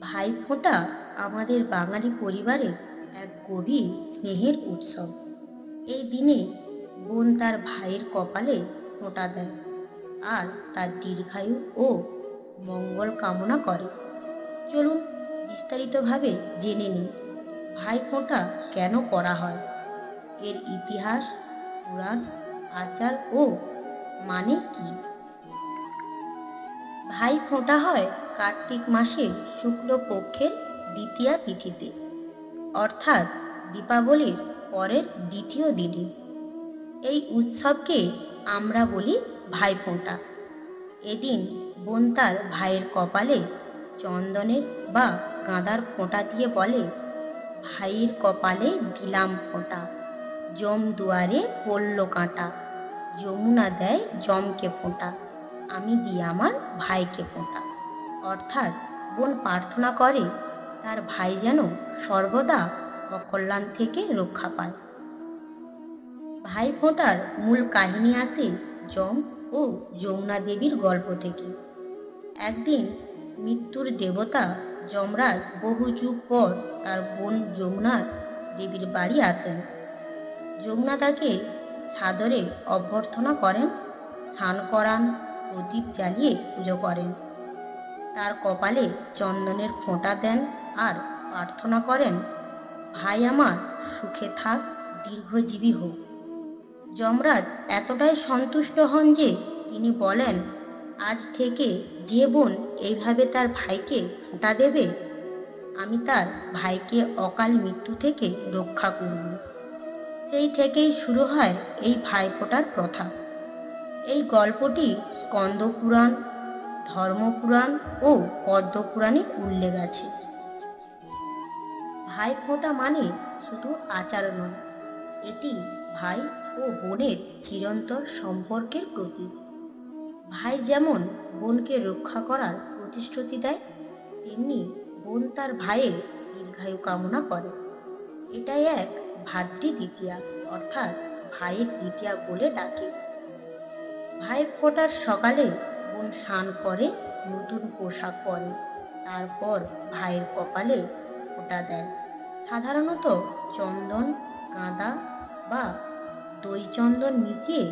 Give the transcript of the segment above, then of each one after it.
ভাইফোঁটা আমাদের বাঙালি পরিবারের এক গভীর স্নেহের উৎসব। এই দিনে বোন তার ভাইয়ের কপালে ফোঁটা দেয় আর তার দীর্ঘায়ু ও মঙ্গল কামনা করে। চলুন বিস্তারিতভাবে জেনে নিই ভাইফোঁটা কেন করা হয়, এর ইতিহাস, পুরাণ, আচার ও মানে কি। ভাইফোঁটা হয় কার্তিক মাসের শুক্লপক্ষের দ্বিতীয়া তিথিতে, অর্থাৎ দীপাবলির পরের দ্বিতীয় দিনে। এই উৎসবকে আমরা বলি ভাইফোঁটা। এদিন বোন তার ভাইয়ের কপালে চন্দনের বা গাঁদার ফোঁটা দিয়ে বলে, ভাইয়ের কপালে দিলাম ফোঁটা, জম দুয়ারে পড়ল কাঁটা, যমুনা দেয় জমকে ফোঁটা, আমি দিই আমার ভাইকে ফোঁটা। অর্থাৎ বোন প্রার্থনা করে তার ভাই যেন সর্বদা অকল্যাণ থেকে রক্ষা পায়। ভাইফোঁটার মূল কাহিনী আসে যম ও যমুনা দেবীর গল্প থেকে। একদিন মৃত্যুর দেবতা যমরাজ বহু যুগ পর তার বোন যমুনার দেবীর বাড়ি আসেন। যমুনা তাকে সাদরে অভ্যর্থনা করেন, স্নান করান, প্রদীপ জ্বালিয়ে পুজো করেন, তার কপালে চন্দনের ফোঁটা দেন আর প্রার্থনা করেন, ভাই আমার সুখে থাক, দীর্ঘজীবী হোক। যমরাজ এতটাই সন্তুষ্ট হন যে তিনি বলেন, আজ থেকে যে বোন এইভাবে তার ভাইকে ফোঁটা দেবে, আমি তার ভাইকে অকাল মৃত্যু থেকে রক্ষা করব। সেই থেকেই শুরু হয় এই ভাইফোঁটার প্রথা। এই গল্পটি স্কন্দপুরাণ, ধর্মপুরাণ ও পদ্মপুরাণে উল্লেখ আছে। ভাইফোঁটা মানে শুধু আচার নয়, এটি ভাই ও বোনের চিরন্তন সম্পর্কের প্রতীক। ভাই যেমন বোনকে রক্ষা করার প্রতিশ্রুতি দেয়, তেমনি বোন তার ভাইয়ের দীর্ঘায়ু কামনা করে। এটাই এক ভাতৃ দ্বিতীয়া, অর্থাৎ ভাইয়ের দ্বিতীয়া বলে ডাকে। ভাইফোঁটার সকালে বোন স্নান করে, নতুন পোশাক পরে, তারপর ভাইয়ের কপালে ফোঁটা দেয়। সাধারণত চন্দন, গাঁদা বা দই চন্দন মিশিয়ে,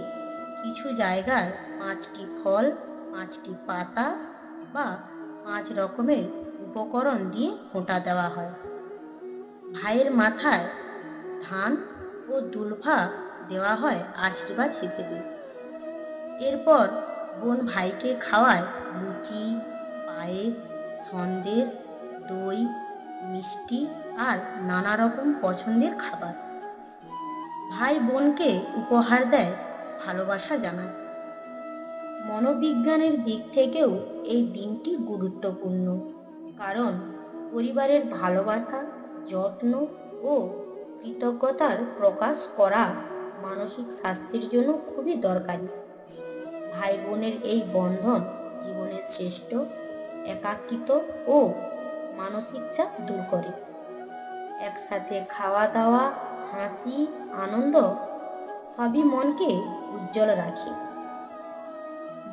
কিছু জায়গায় 5টি ফল, 5টি পাতা বা 5 রকমের উপকরণ দিয়ে ফোঁটা দেওয়া হয়। ভাইয়ের মাথায় ধান ও দুলভা দেওয়া হয় আশীর্বাদ হিসেবে। এরপর বোন ভাইকে খাওয়ায় লুচি, পায়েস, সন্দেশ, দই, মিষ্টি আর নানা রকম পছন্দের খাবার। ভাই বোনকে উপহার দেয়, ভালোবাসা জানায়। মনোবিজ্ঞানের দিক থেকেও এই দিনটি গুরুত্বপূর্ণ, কারণ পরিবারের ভালোবাসা, যত্ন ও কৃতজ্ঞতার প্রকাশ করা মানসিক স্বাস্থ্যের জন্য খুবই দরকারি। ভাই বোনের এই বন্ধন জীবনের শ্রেষ্ঠ একাকিত্ব ও মানসিক চাপ দূর করে। একসাথে খাওয়া দাওয়া, হাসি, আনন্দ সবই মনকে উজ্জ্বল রাখে।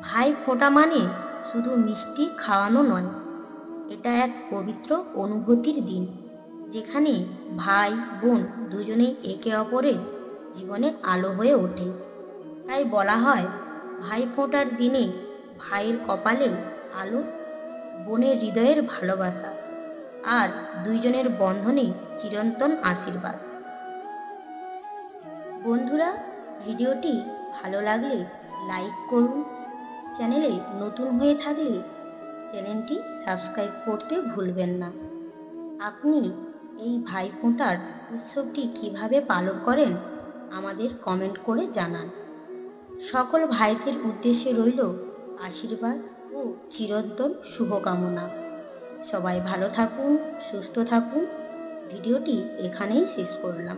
ভাইফোঁটা মানে শুধু মিষ্টি খাওয়ানো নয়, এটা এক পবিত্র অনুভূতির দিন, যেখানে ভাই বোন দুজনেই একে অপরের জীবনের আলো হয়ে ওঠে। তাই বলা হয়, ভাইফোঁটার দিনে ভাইয়ের কপালে আলো, বোনের হৃদয়ের ভালোবাসা আর দুইজনের বন্ধনে চিরন্তন আশীর্বাদ। বন্ধুরা, ভিডিওটি ভালো লাগলে লাইক করুন, চ্যানেলে নতুন হয়ে থাকলে চ্যানেলটি সাবস্ক্রাইব করতে ভুলবেন না। আপনি এই ভাইফোঁটার উৎসবটি কিভাবে পালন করেন আমাদের কমেন্ট করে জানান। সকল ভাইদের উদ্দেশ্যে রইল আশীর্বাদ ও চিরন্তন শুভকামনা। সবাই ভালো থাকুন, সুস্থ থাকুন। ভিডিওটি এখানেই শেষ করলাম।